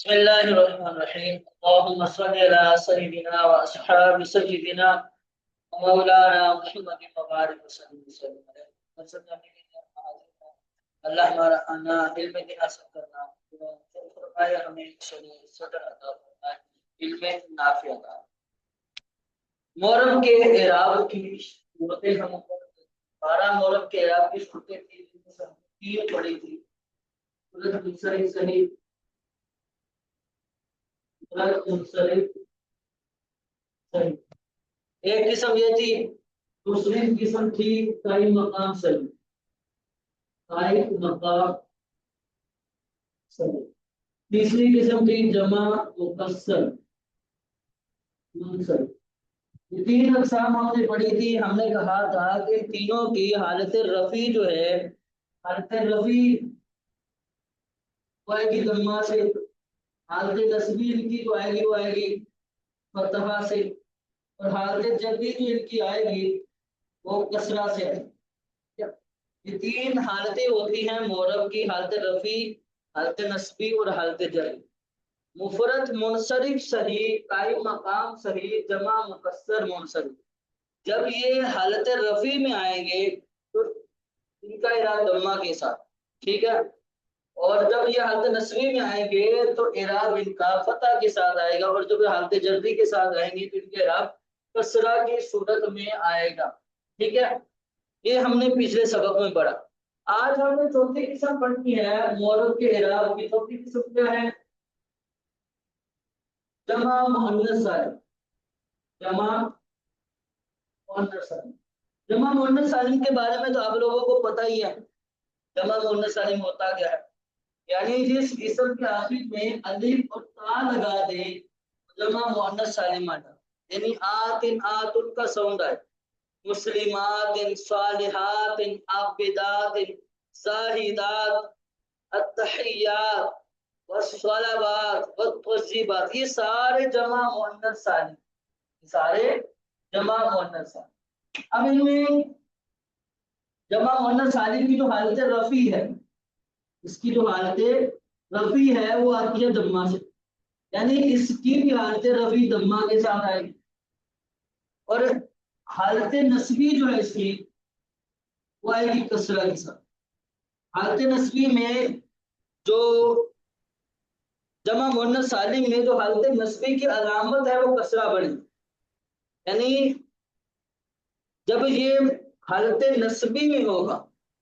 بسم الله الرحمن الرحيم. اللهم صل على سيدنا واصحاب سيدنا ومولانا محمد وبارك وسلم عليه وسلم. اللہ ہمارا آنا علم کی حاصل کرنا فرمائے، ہمیں شریع صدر عطا فرمائے، علم نافع عطا۔ محرم کے اعراب کی صورتیں ہم 12 محرم کے اعراب کی صورتیں تھی، تین پڑھی تھی۔ سورۃ منصرف صحیح، سورۃ منصرف صحیح ایک قسم یہ تھی، دوسری قسم تھی قائم مقام صحیح، قائم مقام صحیح، تیسری قسم تھی جمع مکسر منصرف۔ یہ تین اقسام ہم نے پڑھی تھی۔ ہم نے کہا تھا کہ تینوں کی حالت رفع جو ہے، حالت رفع وہ آئے گی ضمہ سے، حالت نصبی ان کی جو آئے گی وہ آئے گی فتحہ سے، اور حالت جبری جو ان کی آئے گی وہ کسرہ سے ہے۔ یہ تین حالتیں ہوتی ہیں محرم کی، حالت رفع، حالت نصبی اور حالت جری۔ مفرد منصرف صحیح، قائم مقام صحیح، جمع مکسر منصرف، جب یہ حالت رفع میں آئیں گے تو ان کا اعراب ضمہ کے ساتھ، ٹھیک ہے، اور جب یہ حالت نصبی میں آئیں گے تو اعراب ان کا فتح کے ساتھ آئے گا، اور جب یہ حالت جری کے ساتھ آئیں گے تو ان کا اعراب کسرہ کی صورت میں آئے گا، ٹھیک ہے۔ یہ ہم نے پچھلے سبق میں پڑھا۔ آج ہم نے چوتھی قسم پڑھنی ہے محرم کے اعراب کی۔ چوتھی قسم کیا ہے؟ جمع مؤنث سالم، جمع مؤنث سالم۔ جمع مؤنث سالم کے بارے میں تو آپ لوگوں کو پتہ ہی ہے، جمع مؤنث سالم ہوتا کیا ہے، یعنی جس اسم کے آخر میں الف اور تا لگا دے جمع مؤنث سالم آتا، یعنی آتن آتن کا ساؤنڈ ہے، مسلمات، صالحات، عابدات، زاہدات، التحیات والصلوات والطیبات، یہ سارے جمع مؤنث سالم، سارے جمع مؤنث سالم۔ اب ان میں جمع مؤنث سالم کی جو حالت رفع ہے، اس کی جو حالت رفع ہے وہ آتی ہے ضمہ سے، یعنی اس کی بھی حالت رفع ضمہ کے ساتھ آئے گی، اور حالت نصبی جو ہے اس کی وہ آئے گی کسرہ کے ساتھ۔ حالت نصبی میں جو جمع مؤنث سالم میں جو حالت نصبی کی علامت ہے وہ کسرہ بڑی، یعنی جب یہ حالت نصبی میں ہوگا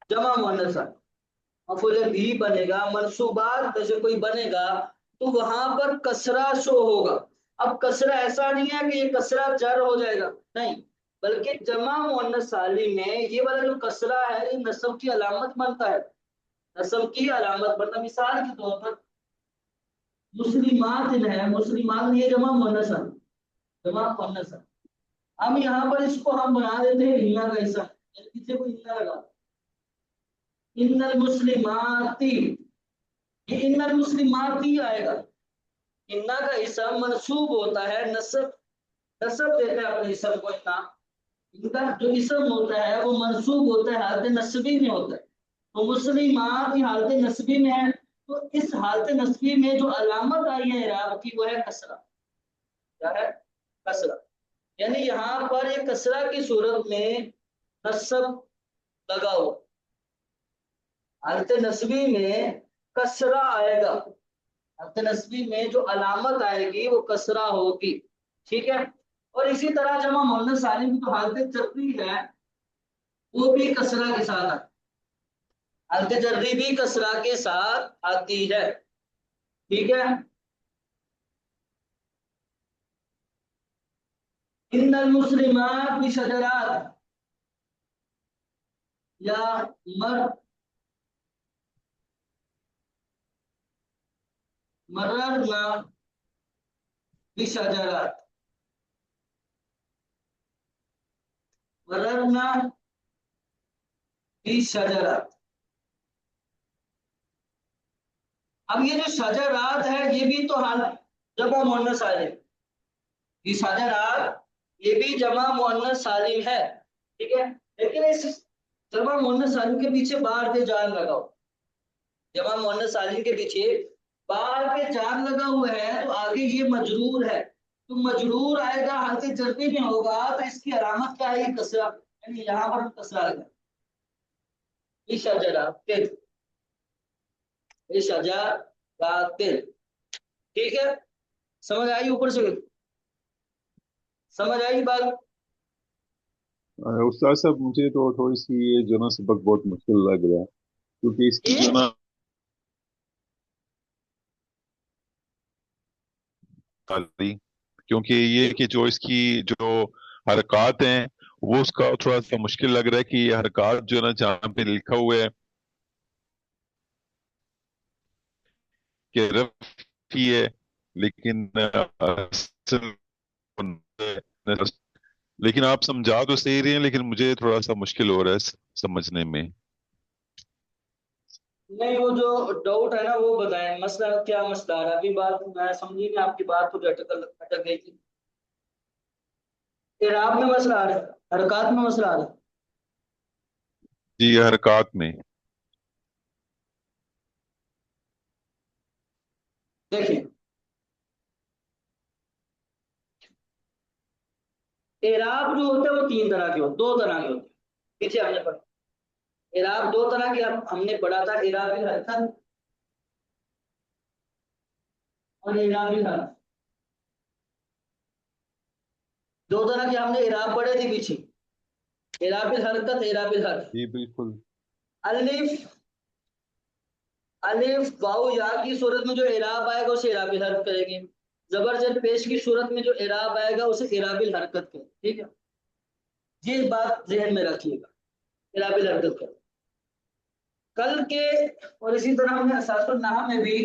جمع مؤنث سالم، مفعول بھی بنے گا، منصوبات میں سے کوئی بنے گا تو وہاں پر کسرہ شو ہوگا۔ اب کسرہ ایسا نہیں ہے کہ یہ کسرہ جر ہو جائے گا، نہیں، بلکہ جمع مؤنث سالم میں یہ والا جو کسرہ ہے یہ نصب کی علامت بنتا ہے، نصب کی علامت بنتا۔ مثال کے طور پر مسلمات ہے، مسلمان یہ جمع مؤنث سالم، جمع مؤنث سالم۔ ہم یہاں پر اس کو ہم بنا دیتے ہیں اننا کا حصہ، پیچھے کوئی اننا لگا، ان المسلماتی، یہ ان المسلماتی آئے گا، اننا کا اسم منصوب ہوتا ہے، نصب دیتے ہیں اپنے اسم کو، ان کا جو اسم ہوتا ہے وہ منصوب ہوتا ہے، حالت نصبی میں ہوتا ہے، تو مسلمات کی حالت نصبی میں ہے، تو اس حالت نصبی میں جو علامت آئی ہے اعراب کی وہ ہے کسرہ، کیا ہے؟ کسرہ، یعنی یہاں پر ایک کسرہ کی صورت میں نصب لگا ہوا، حالت نصبی میں کسرہ آئے گا، حالت نصبی میں جو علامت آئے گی وہ کسرہ ہوگی، ٹھیک ہے۔ اور اسی طرح جمع مؤنث سالم کی جو حالت جری ہے وہ بھی کسرہ کے ساتھ آتی، حالت جری بھی کسرہ کے ساتھ آتی ہے، ٹھیک ہے۔ ان المسلمات بشجرات، یا مررنا بشجرات، مررنا بشجرات۔ اب یہ جو شجرات ہے یہ بھی تو حال جمع مؤنث سالم، یہ شجرات یہ بھی جمع مؤنث سالم ہے، ٹھیک ہے، لیکن اس جمع مؤنث سالم کے پیچھے بار کے جان لگاؤ، جمع مؤنث سالم کے پیچھے باہر کے جار لگا ہوا ہے تو آگے یہ مجرور ہے، تو مجرور آئے گا حالت جرمی میں ہوگا تو اس کی علامت کیا ہے؟ کسرہ، یعنی یہاں پر کسرہ آئے گا، شجراتن، شجراتن، ٹھیک ہے؟ سمجھ آئی اوپر سے؟ سمجھ آئی بات؟ استاد صاحب مجھے تو تھوڑی سی یہ جو نا سبق بہت مشکل لگ رہا ہے، کیونکہ اس کی جو نا کیونکہ یہ کہ جو اس کی جو حرکات ہیں وہ اس کا تھوڑا سا مشکل لگ رہا ہے کہ یہ حرکات جو نا جہاں پہ لکھا ہوا ہے کہ رفع ہے، لیکن لیکن آپ سمجھا تو صحیح رہے ہیں، لیکن مجھے تھوڑا سا مشکل ہو رہا ہے سمجھنے میں۔ نہیں، وہ جو ڈاؤٹ ہے نا وہ بتائیں، مسئلہ کیا مسئلہ ہے؟ ابھی بات میں سمجھی نہیں آپ کی بات، تو اٹک گئی تھی۔ اعراب میں مسئلہ آ رہا ہے، حرکات میں مسئلہ آ رہا ہے؟ جی حرکات میں۔ دیکھیں، اعراب جو ہوتا ہے وہ تین طرح کے ہوتے، دو طرح کے ہوتے ہیں، پیچھے ہم نے پڑھا اعراب دو طرح کے، ہم نے پڑھا تھا اعراب الحرکت اور اعراب الحرف، دو طرح کے ہم نے اعراب پڑھے تھے پیچھے، اعراب الحرکت، اعراب الحرف۔ جی بالکل۔ الف، الف واو یا کی صورت میں جو اعراب آئے گا اسے اعراب الحرف کریں گے، زبر زیر پیش کی صورت میں جو اعراب آئے گا اسے اعراب الحرکت کریں، ٹھیک ہے؟ یہ بات ذہن میں رکھیے گا، اعراب الحرکت کریں۔ کل کے اور اسی طرح ہم نے اساس النحو میں بھی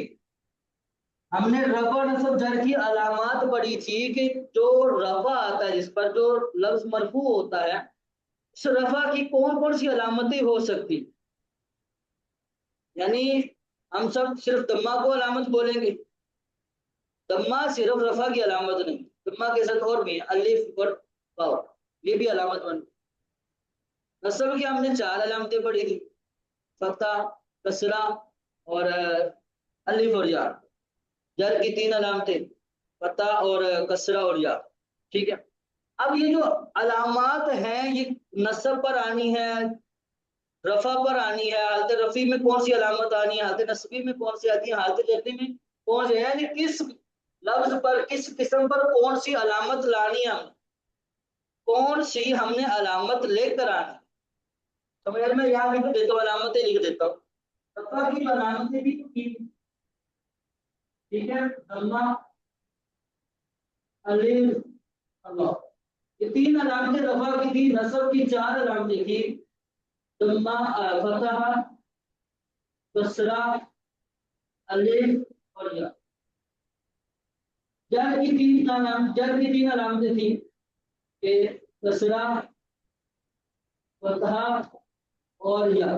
ہم نے رفع نصب جر کی علامات پڑھی تھی کہ جو رفع آتا ہے، جس پر جو لفظ مرفوع ہوتا ہے، اس رفع کی کون کون سی علامتیں ہو سکتی، یعنی ہم سب صرف دمہ کو علامت بولیں گے، دمہ صرف رفع کی علامت نہیں، دمہ کے ساتھ اور بھی الف اور واو، یہ بھی علامت بن۔ نصب کی ہم نے چار علامتیں پڑھی تھی، فتح، کسرہ اور الف اور یا۔ جر کی تین علامتیں، فتح اور کسرہ اور یا، ٹھیک ہے؟ اب یہ جو علامات ہیں یہ نصب پر آنی ہے، رفع پر آنی ہے، حالت رفع میں کون سی علامت آنی ہے، حالت نصبی میں کون سی آتی ہے، حالت جرمی میں کون سی ہے، یعنی کس لفظ پر کس قسم پر کون سی علامت لانی ہے، ہم کون سی ہم نے علامت لے کر آنا، سمجھ میں یہاں لکھ دیتا ہوں، علامتیں لکھ دیتا ہوں، رفع کی علامتیں بھی تین، ٹھیک ہے؟ ضمہ، الف، اللہ، یہ تین علامتیں رفع کی تھی، نصب کی چار علامتیں تھی، ضمہ، فتح، کسرہ، الف اور یا۔ جر کی تین علامتیں تھیں کہ کسرہ، فتح اور یا،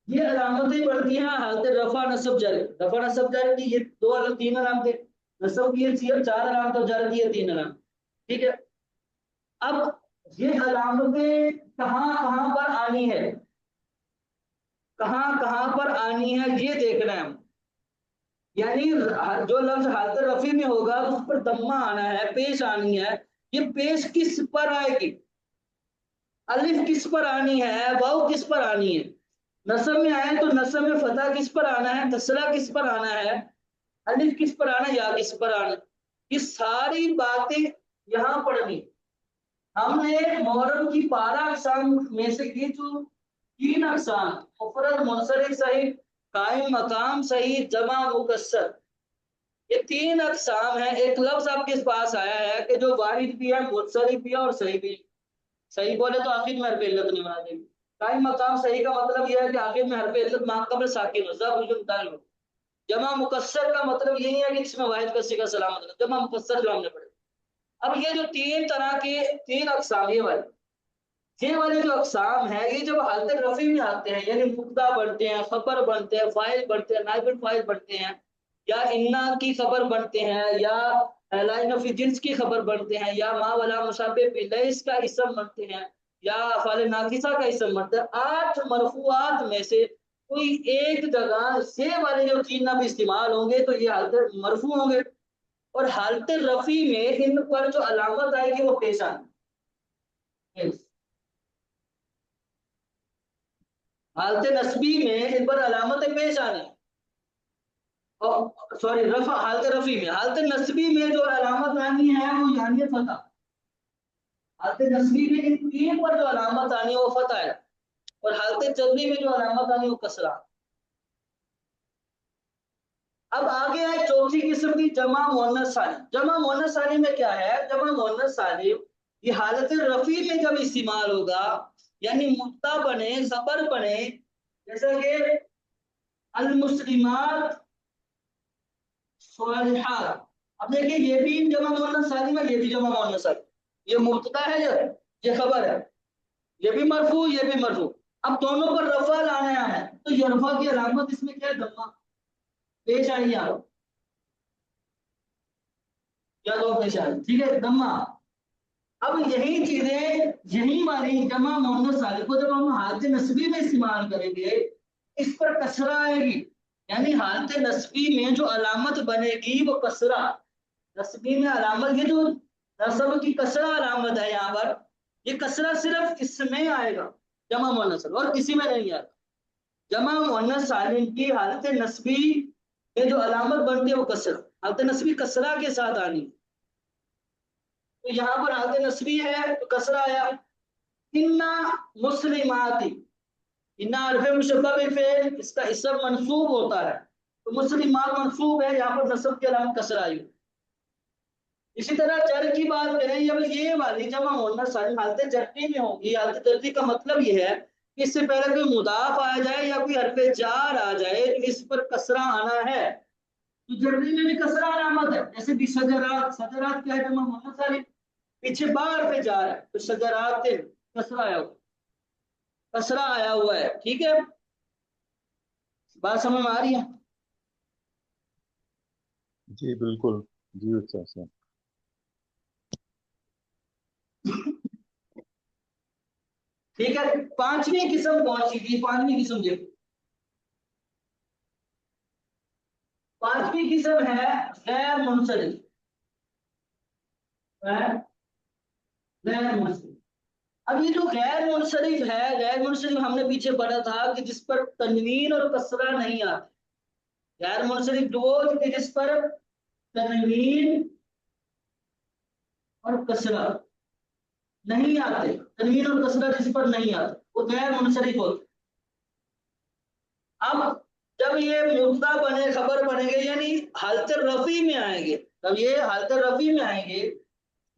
یہ علامتیں پڑتی ہیں حالت رفع نصب جر، رفع نصب جر کی یہ دو الگ تین علامتیں، نصب کی یہ چار علامت اور جر کی یہ تین علامت، ٹھیک ہے؟ اب یہ علامتیں کہاں کہاں پر آنی ہے، کہاں کہاں پر آنی ہے یہ دیکھنا ہے ہم، یعنی جو لفظ حالت رفع میں ہوگا اس پر دمہ آنا ہے، پیش آنی ہے، یہ پیش کس پر آئے گی، الف کس پر آنی ہے، واو کس پر آنی ہے، نصب میں آئے تو نصب میں فتح کس پر آنا ہے، کسرہ کس پر آنا ہے، الف کس پر آنا ہے، یا کس پر آنا، یہ ساری باتیں یہاں پڑھنی۔ ہم نے محرم کی 12 اقسام میں سے یہ جو تین اقسام، مفرد، منصرف صحیح، قائم مقام صحیح، جمع مکسر، یہ تین اقسام ہیں۔ ایک لفظ آپ کے پاس آیا ہے کہ جو واحد بھی ہے، منصرف بھی ہے اور صحیح بھی، صحیح بولے تو آخر میں حرف علت نہیں بنا دیں گے۔ قائم مقام صحیح کا مطلب یہ ہے کہ آخر میں حرف علت ما قبل ساکن ہو، ضرب، جمع مکسر کا مطلب یہی ہے کہ اس میں واحد کا صیغہ سلامت ہے، جمع مکسر جو ہم نے پڑھے۔ اب یہ جو تین طرح کے تین اقسام، یہ والے جو اقسام ہیں یہ جب حالت رفع میں آتے ہیں، یعنی مبتدا بنتے ہیں، خبر بنتے ہیں، فاعل بنتے ہیں، نائب الفاعل بنتے ہیں، یا انا کی خبر بنتے ہیں، یا لا فی جنس کی خبر بنتے ہیں، یا ما ولا مشابہ لیس کا اسم بنتے ہیں، یا افعال ناقصہ کا اسم بنتا ہے، 8 مرفوعات میں سے کوئی ایک جگہ سے والے جو تین نام استعمال ہوں گے تو یہ حالت مرفوع ہوں گے، اور حالت رفع میں ان پر جو علامت آئے گی وہ پیش آئے، حالت نصبی میں ان پر علامتیں پیش آنے، سوری رفع، حالت رفع میں، حالت نصبی میں جو علامت آنی ہے وہ یعنی فتح، حالت نصبی میں ان تین پر جو علامت آنی ہے وہ فتح ہے، اور حالت جزمی میں جو علامت آنی ہے وہ کسرہ۔ اب آگے ہے چوتھی قسم کی جمع مؤنث سالم۔ جمع مؤنث سالم میں کیا ہے؟ جمع مؤنث سالم یہ حالت رفع میں جب استعمال ہوگا، یعنی مبتدا بنے، خبر بنے، جیسا کہ المسلمات صالحات۔ اب دیکھیں یہ بھی جمع مؤنث سالم ہے، یہ بھی جمع مؤنث سالم، یہ مبتدا ہے، یہ خبر ہے، یہ بھی مرفوع، یہ بھی مرفوع۔ اب دونوں پر رفع لانا ہے تو یہ رفع کی علامت اس میں کیا ہے؟ دمہ پیش آئی آپ یا دو پیش آئی، ٹھیک ہے، دمہ۔ اب یہی چیزیں، یہی والی جمع مؤنث سالم کو جب ہم حالت نصبی میں استعمال کریں گے اس پر کسرہ آئے گی، یعنی حالت نصبی میں جو علامت بنے گی وہ کسرہ، نصبی میں علامت، یہ جو نصب کی کسرہ علامت ہے یہاں پر، یہ کسرہ صرف اس میں آئے گا جمع مؤنث سالم، اور کسی میں نہیں آتا۔ جمع مؤنث سالم کی حالت نصبی میں جو علامت بنتی ہے وہ کسرہ، حالت نصبی کسرہ کے ساتھ آنی، تو یہاں پر حالت نصبی ہے تو کسرہ آیا، انا مسلماتی، انا حرف مشبہ بالفعل، اس کا اسم منصوب ہوتا ہے تو مسلمات منصوب ہے، یہاں پر نصب کی علامت کسرہ آئی۔ اسی طرح جر کی بات کریں، یہ والی جمع مؤنث سالم حالت جری میں ہوگی۔ حالت جری کا مطلب یہ ہے کہ اس سے پہلے کوئی مضاف آ جائے یا کوئی حرف جار آ جائے تو اس پر کسرہ آنا ہے، تو جری میں بھی کسرہ علامت ہے، جیسے بھی شجرات، شجرات کیا ہے؟ جمع مؤنث سالم، پیچھے باہر پہ جا رہا ہے تو شجرات کسرہ آیا ہوا، کسرہ آیا ہوا ہے، ٹھیک ہے، بات سمجھ میں آ رہی ہے؟ جی بالکل، جی استاد صاحب۔ ٹھیک ہے، پانچویں قسم کون سی تھی؟ پانچویں قسم دیکھو، پانچویں قسم ہے غیر منصرف، غیر منصرف۔ اب یہ جو غیر منصرف ہے، غیر منصرف ہم نے پیچھے پڑھا تھا کہ جس پر تنوین اور کسرہ نہیں آتی، غیر منصرف وہ جس پر تنوین اور کسرہ نہیں آتے، تنوین اور کسرہ جس پر نہیں آتے وہ غیر منصرف ہوتے۔ اب جب یہ مبتدا بنے، خبر بنے گے، یعنی حالت رفع میں آئیں گے، تب یہ حالت رفع میں آئیں گے،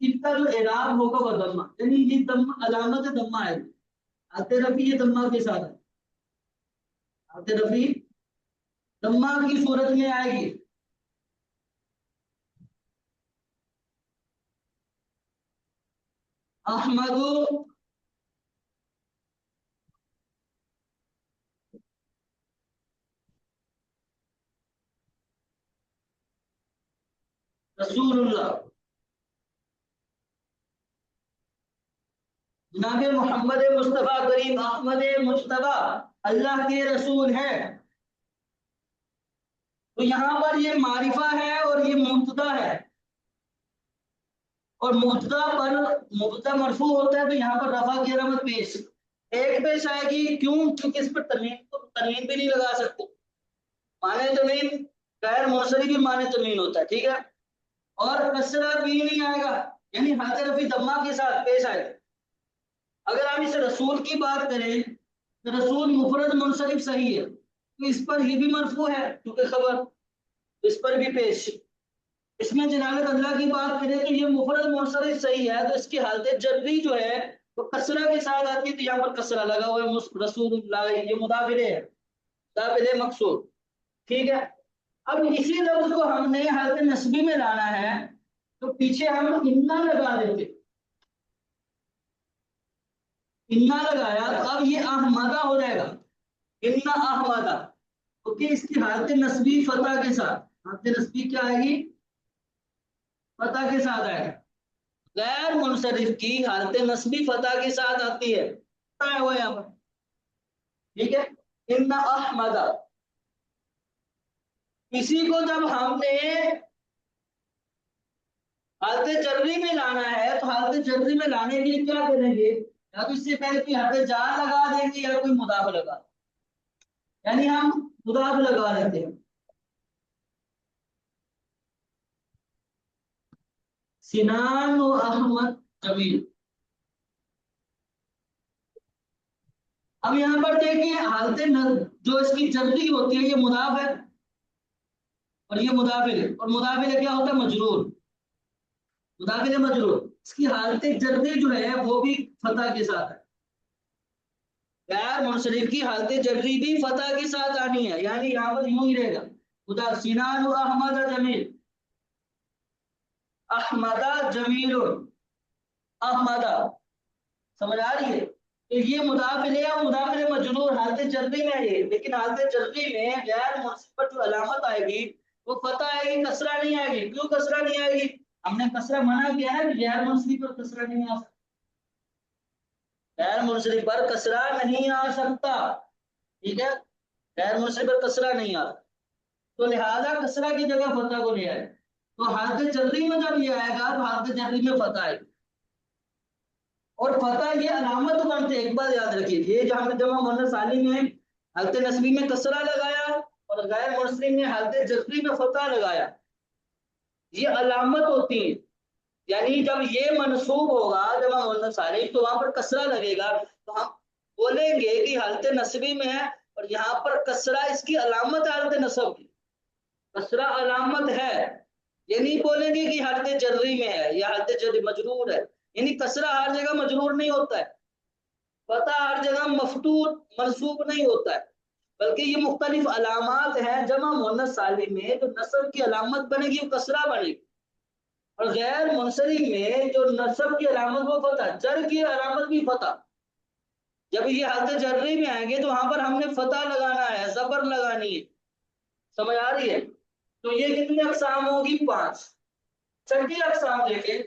ان کا جو اعراب ہوگا وہ دمہ، یعنی یہ دمہ علامت دمہ ہے، حالت رفع یہ دمہ کے ساتھ ہے، حالت رفع دمہ کی صورت میں آئے گی۔ احمد رسول اللہ، جناب محمد مصطفیٰ کریم احمد مصطفیٰ اللہ کے رسول ہیں، تو یہاں پر یہ معرفہ ہے اور یہ مبتدا ہے، اور مبتدا پر مبتدا مرفوع ہوتا ہے تو یہاں پر رفع کی علامت پیش ایک پیش آئے گی، کیوں؟ کیونکہ اس پر تنوین بھی نہیں لگا سکتے، معنی تنوین غیر منصرف بھی معنی تنوین ہوتا ہے، ٹھیک ہے، اور کسرہ بھی نہیں آئے گا، یعنی حالت رفع دمہ کے ساتھ پیش آئے گا۔ اگر ہم اس رسول کی بات کریں تو رسول مفرد منصرف صحیح ہے تو اس پر یہ بھی مرفوع ہے کیونکہ خبر، اس پر بھی پیش۔ اس میں جلالت اللہ کی بات کریں تو یہ مفرد منصرف صحیح ہے تو اس کی حالت جری جو ہے وہ کسرہ کے ساتھ آتی ہے، تو یہاں پر کسرہ لگا ہوا ہے، رسول اللہ، یہ مضاف الیہ ہے، مضاف الیہ مقصور، ٹھیک ہے۔ اب اسی لفظ کو ہم نے حالت نصبی میں لانا ہے تو پیچھے ہم انا لگا دیتے، انا لگایا تو اب یہ احمدہ ہو جائے گا، انا احمدہ، کیونکہ اس کی حالت نصبی فتح کے ساتھ، حالت نصبی کیا آئے گی؟ فتح کے ساتھ آئے گا، غیر منصرف کی حالت نصبی فتح کے ساتھ آتی ہے، ہوا یہاں پر، ٹھیک ہے۔ ان احمد، اسی کو جب ہم نے حالت جری میں لانا ہے تو حالت جری میں لانے کے لیے کیا کریں گے؟ یا تو اس سے پہلے کوئی حرف جار لگا دیں گے یا کوئی مضاف لگا، یعنی ہم مضاف لگا لیتے ہیں. سنان و احمد جمیل. اب یہاں پر دیکھیں حالت جو اس کی جری ہوتی ہے یہ مضاف ہے اور یہ مضافل ہے، اور مضافل کیا ہوتا ہے؟ مجرور. مضافل مجرور، اس کی حالت جری جو ہے وہ بھی فتح کے ساتھ ہے. غیر منصرف کی حالت جری بھی فتح کے ساتھ آنی ہے، یعنی یہاں پر یوں ہی رہے گا خدا سینان و احمد جمیل. احمد جمیل، احمد، سمجھ آ رہی ہے؟ تو یہ مضافل ہے اور مضافل مجرور حالت جری میں ہے، لیکن حالت جری میں غیر منصرف پر جو علامت آئے گی وہ فتح آئے گی، کسرہ نہیں آئے گی. کیوں کسرہ نہیں آئے گی؟ ہم نے کسرہ منع کیا ہے کہ غیر منصرف پر کسرہ نہیں آ سکتا، غیر منصرف پر کسرہ نہیں آ سکتا. ٹھیک ہے، غیر منصرف پر کسرہ نہیں آ سکتا، تو لہذا کسرہ کی جگہ فتح کو لے آئے. تو حالت جری میں جب یہ آئے گا تو حالت جری میں فتح آئے گی، اور فتح یہ علامت بنتے. ایک بات یاد رکھیے، یہ جو ہم نے جمع مؤنث سالم میں حالت نصبی میں کسرہ لگایا اور غیر منصرف میں حالت جری میں فتح لگایا، یہ علامت ہوتی ہیں. یعنی جب یہ منصوب ہوگا جمع مؤنث سالم تو وہاں پر کسرہ لگے گا، تو ہم بولیں گے کہ حالت نصبی میں ہے اور یہاں پر کسرہ اس کی علامت حالت نصب کی، کسرہ علامت ہے. یہ نہیں بولیں گے کہ حالت جری میں ہے یا حالت جری مجرور ہے، یعنی کسرہ ہر جگہ مجرور نہیں ہوتا ہے، فتح ہر جگہ مفتوح منصوب نہیں ہوتا ہے، بلکہ یہ مختلف علامات ہیں. جمع مؤنث سالم میں جو نصب کی علامت بنے گی وہ کسرہ بنے گی، اور غیر منصرف میں جو نصب کی علامت وہ فتح، جر کی علامت بھی فتح. جب یہ حالت جری میں آئیں گے تو وہاں پر ہم نے فتح لگانا ہے، زبر لگانی ہے. سمجھ آ رہی ہے؟ تو یہ کتنی اقسام ہوگی؟ 5. چھٹی اقسام دیکھیں.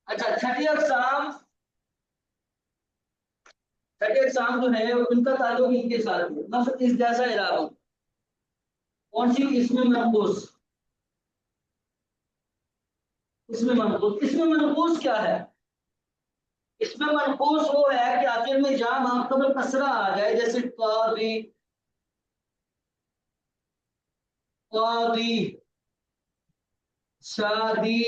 اچھا، چھٹی اقسام جو ہے ان کا تعلق ان کے ساتھ ہے. مثلا اس جیسا اعراب، کون سی؟ اس میں منقوص. اس میں منقوص، اس میں منقوص کیا ہے؟ اس میں منقوص وہ ہے کہ آخر میں جہاں ماقبل کسرہ آ جائے، جیسے قاضی، قاضی، شادی،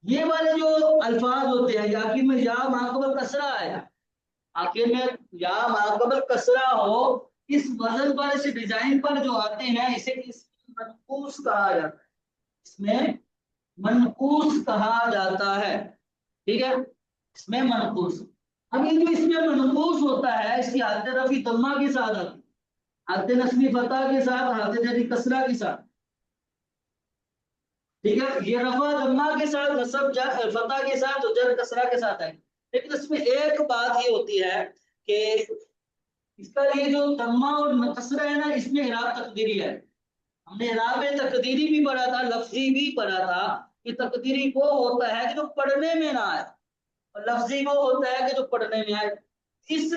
یہ والے جو الفاظ ہوتے ہیں آخر میں یا ماقبل کسرہ آیا، آخر میں یا ماقبل کسرہ ہو، اس وزن پر، اس ڈیزائن پر جو آتے ہیں اسے منقوص کہا جاتا ہے. اس میں منقوص کہا جاتا ہے. ٹھیک ہے، اس میں منقوص. اب یہ جو اس میں منقوص ہوتا ہے اس کی حالت رفع ضمہ کے ساتھ آتی ہے، حالت نصبی فتح کے ساتھ، حالت جری کسرہ کے ساتھ. ٹھیک ہے، یہ رفع ضمہ کے ساتھ، نصب فتح کے ساتھ اور جر کسرہ کے ساتھ ہے. لیکن اس میں ایک بات یہ ہوتی ہے کہ اس کا یہ جو ضمہ اور کسرہ ہے نا، اس میں اعراب تقدیری ہے. ہم نے اعراب تقدیری بھی پڑھا تھا، لفظی بھی پڑھا تھا کہ تقدیری وہ ہوتا ہے کہ جو پڑھنے میں نہ آئے، اور لفظی وہ ہوتا ہے کہ جو پڑھنے میں آئے. اس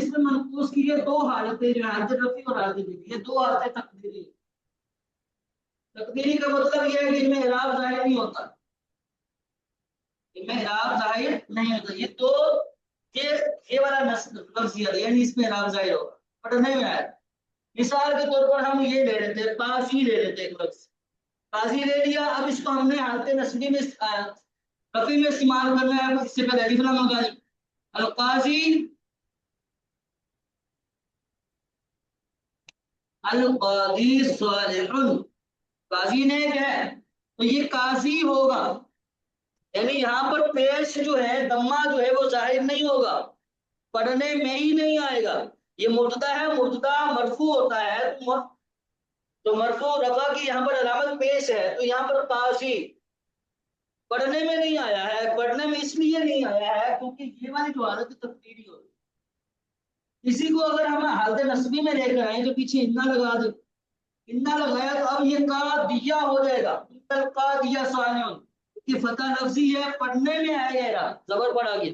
میں منقوص کی یہ 2 حالتیں جو حالت رفع اور حالت جری، یہ 2 حالتیں تقدیری. تقدیری کا مطلب یہ ہے کہ ان میں اعراب ظاہر نہیں ہوتا، ان میں اعراب ظاہر نہیں ہوتا. یہ 2 یہ والا لفظ یعنی اس میں اعراب ظاہر ہوگا، پڑھنے میں آئے. مثال کے طور پر ہم یہ لے لیتے ہیں، قاضی لے لیتے ہیں. ایک لفظ قاضی لے لیا، اب اس کو ہم نے حالت نصبی میں رفع میں استعمال کرنا ہے. اس سے پہلے الف لام لگا دی، القاضی، القاضی صالح، قاضی نے ہے تو یہ قاضی ہوگا، یعنی یہاں پر پیش جو ہے ضمہ جو ہے وہ ظاہر نہیں ہوگا، پڑھنے میں ہی نہیں آئے گا. یہ مبتدا ہے، مبتدا مرفوع ہوتا ہے تو مرفوع رفع کی یہاں پر علامت پیش ہے، تو یہاں پر قاضی پڑھنے میں نہیں آیا ہے. پڑھنے میں اس لیے نہیں آیا ہے کیونکہ یہ والی جو حالت تقدیری ہوگی. اسی کو اگر ہم حالت نصبی میں لے کر آئیں تو پیچھے انا لگا دیں، انا لگایا تو اب یہ قاضیہ ہو جائے گا، قاضیہ صالح، یہ فتح لفظی ہے، پڑھنے میں آئے گا، زبر پڑا گیا.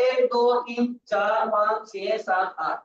1 2 3 4 5 6 7 8,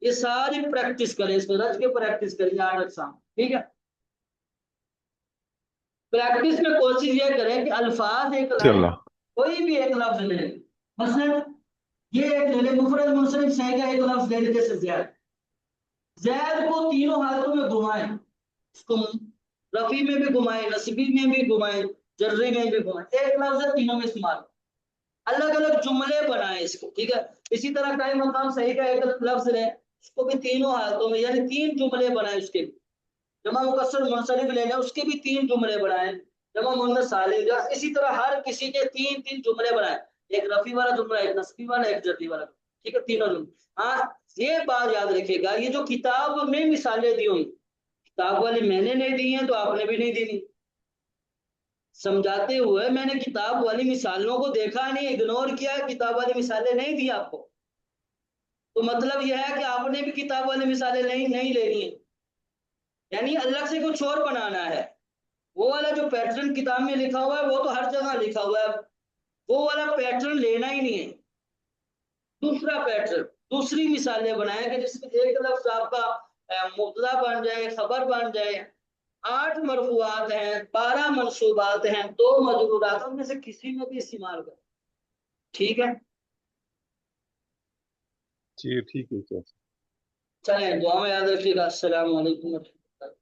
یہ ساری پریکٹس کریں, اس میں رج کے پریکٹس کریں 8 اقسام. ٹھیک ہے, پریکٹس میں کوشش یہ کریں کہ الفاظ ایک لائن انشاءاللہ. کوئی بھی ایک لفظ لے لیں. مثلا یہ ایک لے لیں مفرد منصرف صحیح کا ایک لفظ لے لیں, جیسے زید. زید کو تینوں حالتوں میں گھمائیں, اس کو رفی میں بھی گھمائیں, نصبی میں بھی گھمائیں, جرری میں بھی گھمائیں. ایک لفظ ہے, تینوں میں استعمال, الگ الگ جملے بنائیں اس کو. ٹھیک ہے, اسی طرح قائم مقام صحیح کا ایک لفظ لیں, اس کو بھی تینوں حالتوں میں یعنی 3 جملے بنائیں. اس کے بھی جمع مکسر منصرف لے لیں, اس کے بھی 3 جملے بنائیں. جمع مؤنث سالم, اسی طرح ہر کسی کے 3 جملے بنائیں, ایک رفی والا جملہ, ایک نصبی والا, ایک جرری والا. ٹھیک ہے, تینوں جملے. ہاں یہ بات یاد رکھے گا, یہ جو کتاب میں مثالیں دی ہوئی, کتاب والی میں نے نہیں دی ہیں تو آپ نے بھی نہیں دی. سمجھاتے ہوئے میں نے کتاب والی مثالوں کو دیکھا نہیں, اگنور کیا, کتاب والی مثالیں نہیں دی آپ کو, تو مطلب یہ ہے کہ آپ نے بھی کتاب والی مثالیں نہیں لینی ہیں, یعنی الگ سے کچھ اور بنانا ہے. وہ والا جو پیٹرن کتاب میں لکھا ہوا ہے وہ تو ہر جگہ لکھا ہوا ہے, وہ والا پیٹرن لینا ہی نہیں ہے. دوسرا پیٹرن, دوسری مثالیں بنائیں کہ جس میں ایک لفظ آپ کا مبتدا بن جائے, خبر بن جائے. 8 مرفوعات ہیں, 12 منصوبات ہیں, 2 مجرورات, ان میں سے کسی میں بھی استعمال کریں. ٹھیک ہے, جی ٹھیک ہے سر. چلیں دعا میں یاد رکھیے گا. السلام علیکم ورحمۃ اللہ.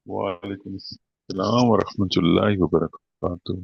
وعلیکم السلام ورحمۃ اللہ وبرکاتہ.